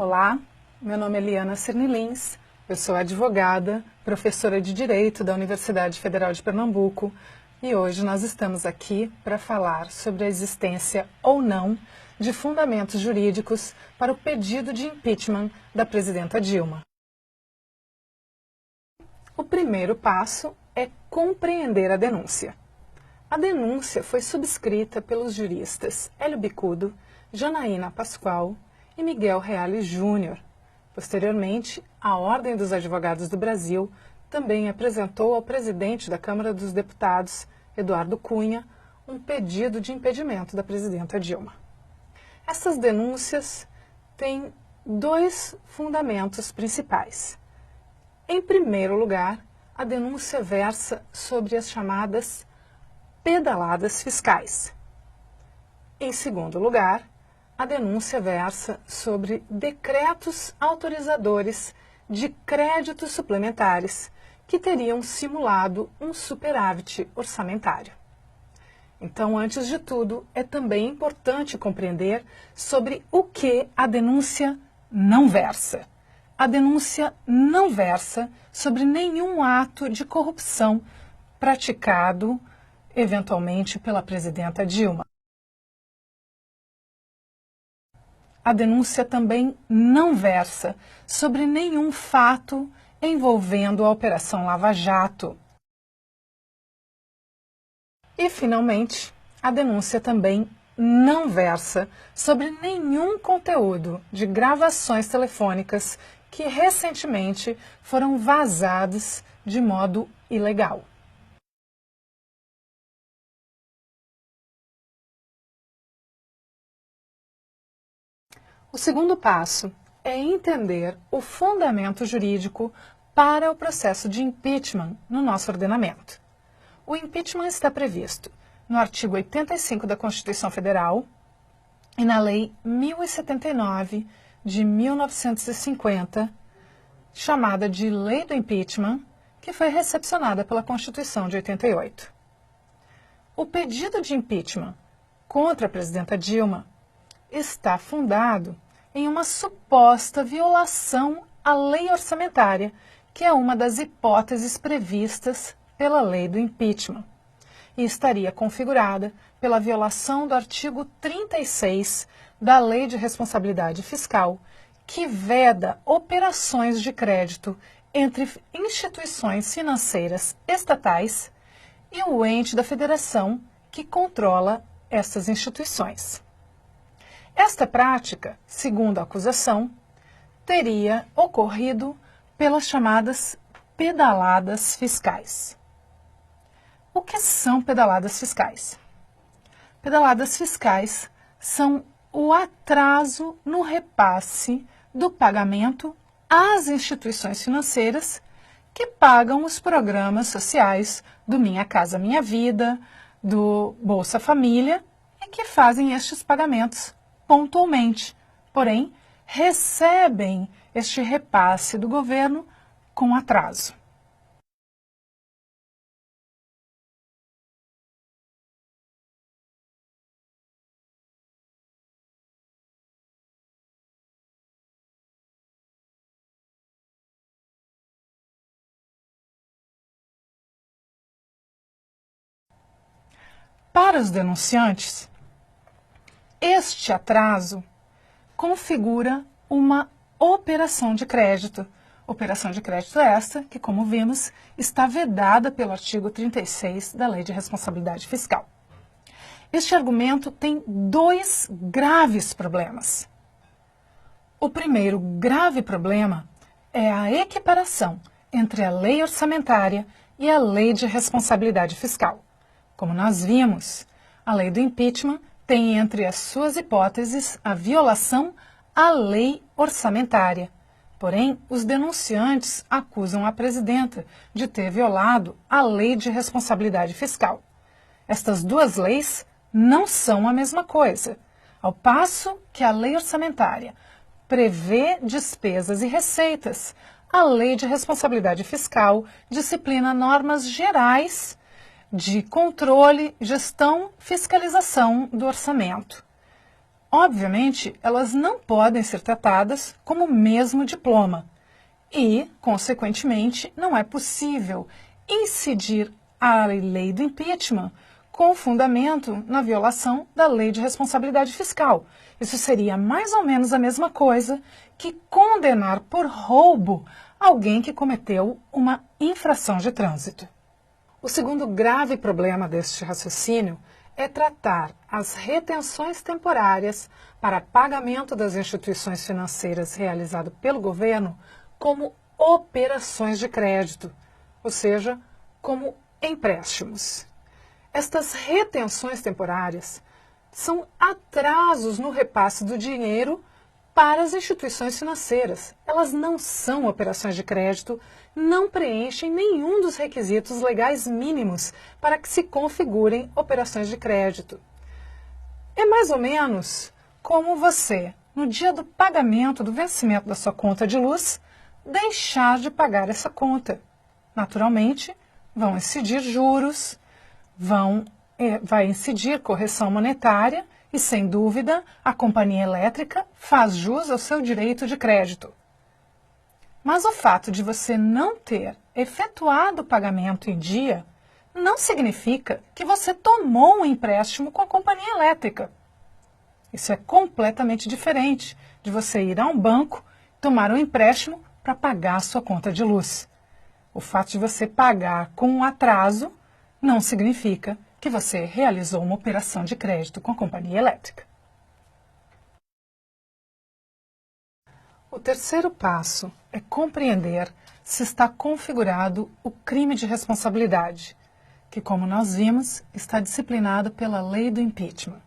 Olá, meu nome é Liana Cernilins, eu sou advogada, professora de Direito da Universidade Federal de Pernambuco e hoje nós estamos aqui para falar sobre a existência ou não de fundamentos jurídicos para o pedido de impeachment da presidenta Dilma. O primeiro passo é compreender a denúncia. A denúncia foi subscrita pelos juristas Hélio Bicudo, Janaína Pascoal e Miguel Reale Júnior. Posteriormente, a Ordem dos Advogados do Brasil também apresentou ao presidente da Câmara dos Deputados, Eduardo Cunha, um pedido de impedimento da presidenta Dilma. Essas denúncias têm dois fundamentos principais. Em primeiro lugar, a denúncia versa sobre as chamadas pedaladas fiscais. Em segundo lugar, a denúncia versa sobre decretos autorizadores de créditos suplementares que teriam simulado um superávit orçamentário. Então, antes de tudo, é também importante compreender sobre o que a denúncia não versa. A denúncia não versa sobre nenhum ato de corrupção praticado, eventualmente, pela presidenta Dilma. A denúncia também não versa sobre nenhum fato envolvendo a Operação Lava Jato. E, finalmente, a denúncia também não versa sobre nenhum conteúdo de gravações telefônicas que recentemente foram vazadas de modo ilegal. O segundo passo é entender o fundamento jurídico para o processo de impeachment no nosso ordenamento. O impeachment está previsto no artigo 85 da Constituição Federal e na Lei 1079 de 1950, chamada de Lei do Impeachment, que foi recepcionada pela Constituição de 88. O pedido de impeachment contra a presidenta Dilma está fundado em uma suposta violação à lei orçamentária, que é uma das hipóteses previstas pela lei do impeachment, e estaria configurada pela violação do artigo 36 da Lei de Responsabilidade Fiscal, que veda operações de crédito entre instituições financeiras estatais e o ente da federação que controla essas instituições. Esta prática, segundo a acusação, teria ocorrido pelas chamadas pedaladas fiscais. O que são pedaladas fiscais? Pedaladas fiscais são o atraso no repasse do pagamento às instituições financeiras que pagam os programas sociais do Minha Casa Minha Vida, do Bolsa Família e que fazem estes pagamentos pontualmente, porém, recebem este repasse do governo com atraso. Para os denunciantes, este atraso configura uma operação de crédito. Operação de crédito esta que, como vimos, está vedada pelo artigo 36 da Lei de Responsabilidade Fiscal. Este argumento tem dois graves problemas. O primeiro grave problema é a equiparação entre a lei orçamentária e a Lei de Responsabilidade Fiscal. Como nós vimos, a lei do impeachment tem entre as suas hipóteses a violação à lei orçamentária. Porém, os denunciantes acusam a presidenta de ter violado a Lei de Responsabilidade Fiscal. Estas duas leis não são a mesma coisa. Ao passo que a lei orçamentária prevê despesas e receitas, a Lei de Responsabilidade Fiscal disciplina normas gerais de controle, gestão, fiscalização do orçamento. Obviamente, elas não podem ser tratadas como o mesmo diploma e, consequentemente, não é possível incidir a lei do impeachment com fundamento na violação da lei de responsabilidade fiscal. Isso seria mais ou menos a mesma coisa que condenar por roubo alguém que cometeu uma infração de trânsito. O segundo grave problema deste raciocínio é tratar as retenções temporárias para pagamento das instituições financeiras realizado pelo governo como operações de crédito, ou seja, como empréstimos. Estas retenções temporárias são atrasos no repasse do dinheiro para as instituições financeiras. Elas não são operações de crédito, não preenchem nenhum dos requisitos legais mínimos para que se configurem operações de crédito. É mais ou menos como você, no dia do pagamento do vencimento da sua conta de luz, deixar de pagar essa conta. Naturalmente, vão incidir juros, vai incidir correção monetária e, sem dúvida, a companhia elétrica faz jus ao seu direito de crédito. Mas o fato de você não ter efetuado o pagamento em dia não significa que você tomou um empréstimo com a companhia elétrica. Isso é completamente diferente de você ir a um banco e tomar um empréstimo para pagar a sua conta de luz. O fato de você pagar com um atraso não significa que você realizou uma operação de crédito com a companhia elétrica. O terceiro passo é compreender se está configurado o crime de responsabilidade, que, como nós vimos, está disciplinado pela lei do impeachment.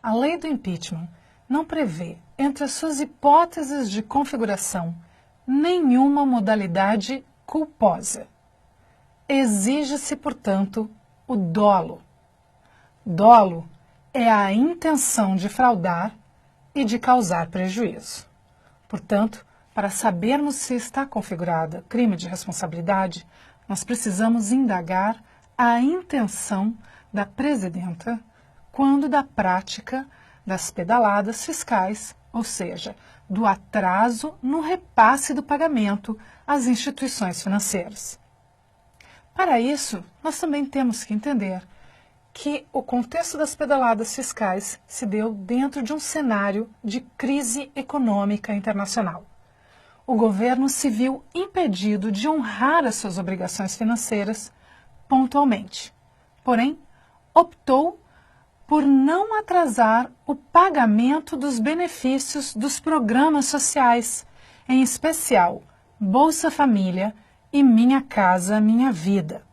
A lei do impeachment não prevê, entre as suas hipóteses de configuração, nenhuma modalidade culposa. Exige-se, portanto, o dolo. Dolo é a intenção de fraudar e de causar prejuízo. Portanto, para sabermos se está configurada crime de responsabilidade, nós precisamos indagar a intenção da presidenta quando da prática das pedaladas fiscais, ou seja, do atraso no repasse do pagamento às instituições financeiras. Para isso, nós também temos que entender que o contexto das pedaladas fiscais se deu dentro de um cenário de crise econômica internacional. O governo se viu impedido de honrar as suas obrigações financeiras pontualmente. Porém, optou por não atrasar o pagamento dos benefícios dos programas sociais, em especial Bolsa Família e Minha Casa Minha Vida.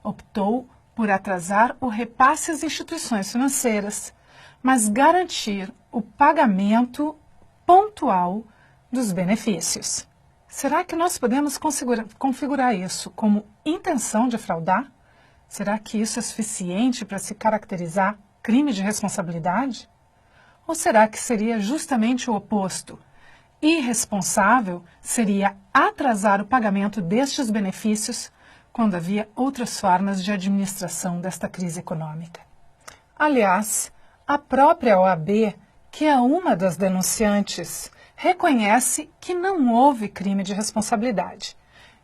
Optou por atrasar o repasse às instituições financeiras, mas garantir o pagamento pontual dos benefícios. Será que nós podemos configurar isso como intenção de fraudar? Será que isso é suficiente para se caracterizar crime de responsabilidade? Ou será que seria justamente o oposto? Irresponsável seria atrasar o pagamento destes benefícios quando havia outras formas de administração desta crise econômica. Aliás, a própria OAB, que é uma das denunciantes, reconhece que não houve crime de responsabilidade.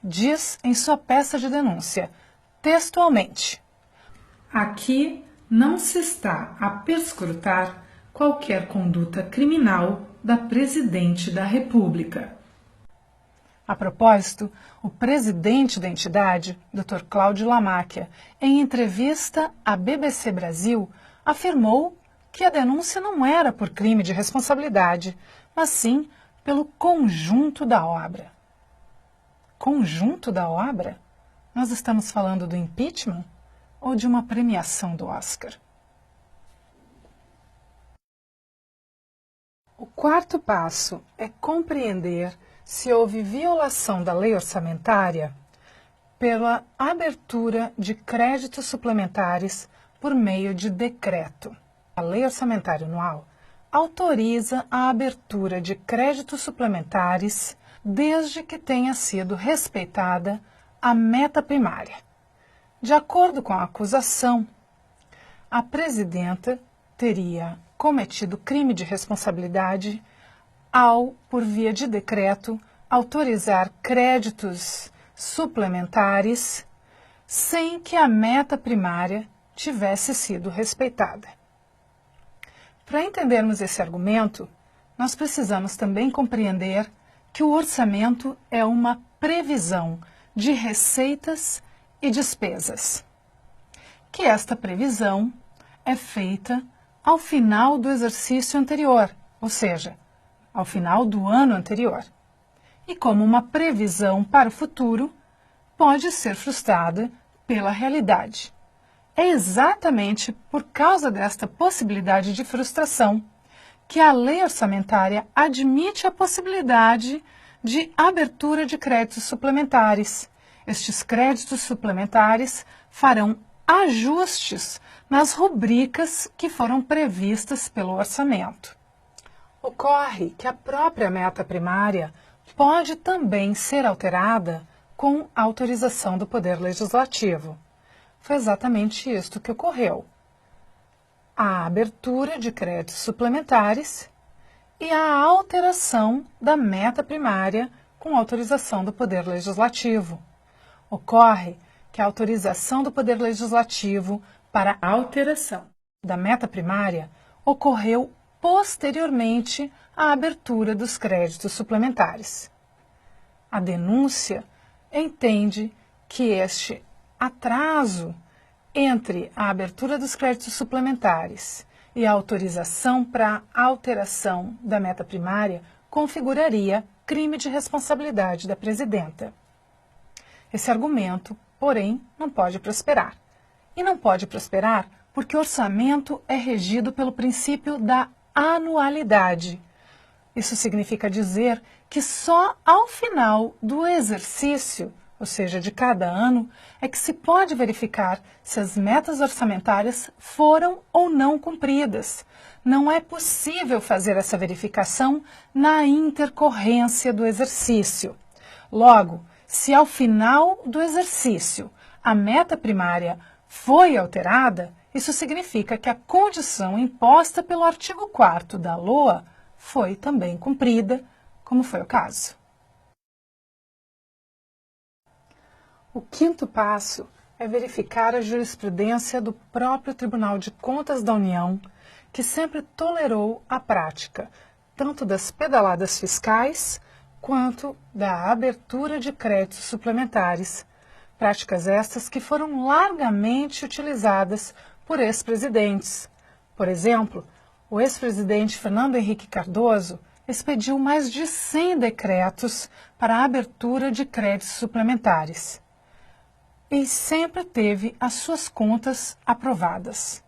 Diz em sua peça de denúncia, textualmente: aqui não se está a perscrutar qualquer conduta criminal da Presidente da República. A propósito, o presidente da entidade, Dr. Cláudio Lamáquia, em entrevista à BBC Brasil, afirmou que a denúncia não era por crime de responsabilidade, mas sim pelo conjunto da obra. Conjunto da obra? Nós estamos falando do impeachment ou de uma premiação do Oscar? O quarto passo é compreender se houve violação da lei orçamentária pela abertura de créditos suplementares por meio de decreto. A Lei Orçamentária Anual autoriza a abertura de créditos suplementares desde que tenha sido respeitada a meta primária. De acordo com a acusação, a presidenta teria cometido crime de responsabilidade ao, por via de decreto, autorizar créditos suplementares sem que a meta primária tivesse sido respeitada. Para entendermos esse argumento, nós precisamos também compreender que o orçamento é uma previsão de receitas e despesas, que esta previsão é feita ao final do exercício anterior, ou seja, ao final do ano anterior. E como uma previsão para o futuro, pode ser frustrada pela realidade. É exatamente por causa desta possibilidade de frustração que a lei orçamentária admite a possibilidade de abertura de créditos suplementares. Estes créditos suplementares farão ajustes nas rubricas que foram previstas pelo orçamento. Ocorre que a própria meta primária pode também ser alterada com autorização do Poder Legislativo. Foi exatamente isto que ocorreu. A abertura de créditos suplementares e a alteração da meta primária com autorização do Poder Legislativo. Ocorre que a autorização do Poder Legislativo para a alteração da meta primária ocorreu posteriormente à abertura dos créditos suplementares. A denúncia entende que este atraso entre a abertura dos créditos suplementares e a autorização para a alteração da meta primária configuraria crime de responsabilidade da presidenta. Esse argumento, porém, não pode prosperar. E não pode prosperar porque o orçamento é regido pelo princípio da anualidade. Isso significa dizer que só ao final do exercício, ou seja, de cada ano, é que se pode verificar se as metas orçamentárias foram ou não cumpridas. Não é possível fazer essa verificação na intercorrência do exercício. Logo, se ao final do exercício a meta primária foi alterada, isso significa que a condição imposta pelo artigo 4º da LOA foi também cumprida, como foi o caso. O quinto passo é verificar a jurisprudência do próprio Tribunal de Contas da União, que sempre tolerou a prática, tanto das pedaladas fiscais, quanto da abertura de créditos suplementares, práticas estas que foram largamente utilizadas por ex-presidentes. Por exemplo, o ex-presidente Fernando Henrique Cardoso expediu mais de 100 decretos para a abertura de créditos suplementares e sempre teve as suas contas aprovadas.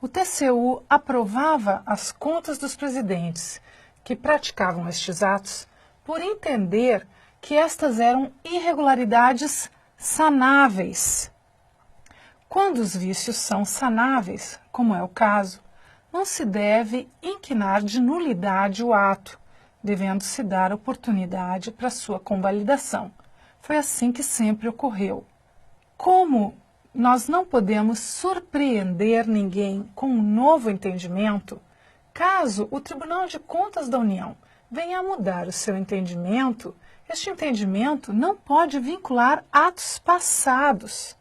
O TCU aprovava as contas dos presidentes que praticavam estes atos por entender que estas eram irregularidades sanáveis. Quando os vícios são sanáveis, como é o caso, não se deve inquinar de nulidade o ato, devendo-se dar oportunidade para sua convalidação. Foi assim que sempre ocorreu. Como nós não podemos surpreender ninguém com um novo entendimento, caso o Tribunal de Contas da União venha a mudar o seu entendimento, este entendimento não pode vincular atos passados.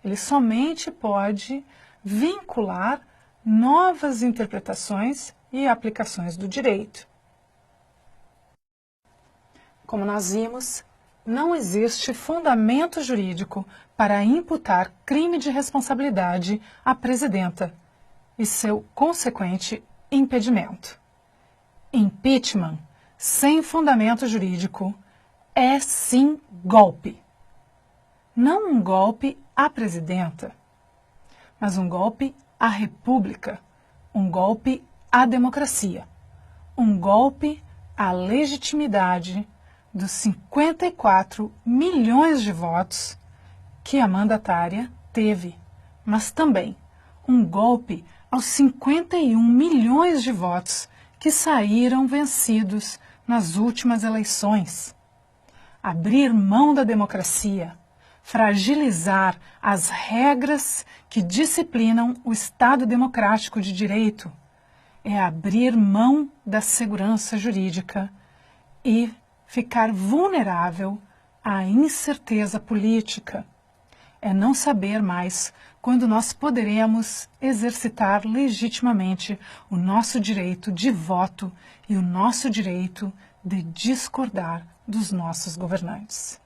Ele somente pode vincular novas interpretações e aplicações do direito. Como nós vimos, não existe fundamento jurídico para imputar crime de responsabilidade à presidenta e seu consequente impedimento. Impeachment, sem fundamento jurídico, é sim golpe. Não um golpe à presidenta, mas um golpe à República, um golpe à democracia, um golpe à legitimidade dos 54 milhões de votos que a mandatária teve, mas também um golpe aos 51 milhões de votos que saíram vencidos nas últimas eleições. Abrir mão da democracia, fragilizar as regras que disciplinam o Estado democrático de direito, é abrir mão da segurança jurídica e ficar vulnerável à incerteza política. É não saber mais quando nós poderemos exercitar legitimamente o nosso direito de voto e o nosso direito de discordar dos nossos governantes.